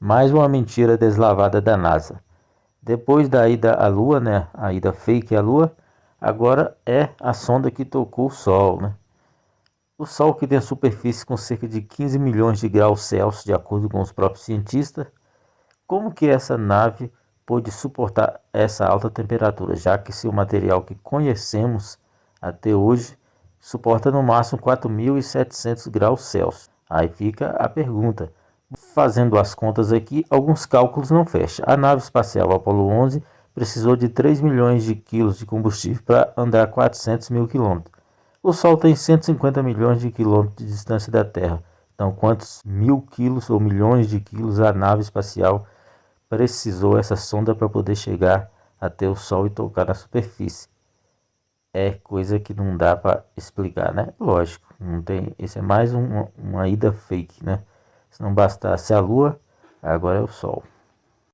Mais uma mentira deslavada da NASA. Depois da ida à Lua, né, a ida fake à Lua, agora é a sonda que tocou o Sol, né? O Sol, que tem a superfície com cerca de 15 milhões de graus Celsius, de acordo com os próprios cientistas. Como que essa nave pôde suportar essa alta temperatura, já que seu material que conhecemos até hoje suporta no máximo 4.700 graus Celsius? Aí fica a pergunta. Fazendo as contas aqui, alguns cálculos não fecham. A nave espacial Apollo 11 precisou de 3 milhões de quilos de combustível para andar 400 mil quilômetros. O Sol tem 150 milhões de quilômetros de distância da Terra. Então, quantos mil quilos ou milhões de quilos a nave espacial precisou essa sonda para poder chegar até o Sol e tocar na superfície? É coisa que não dá para explicar, né? Lógico, não tem. Isso é mais uma ida fake, né? Se não bastasse a Lua, agora é o Sol.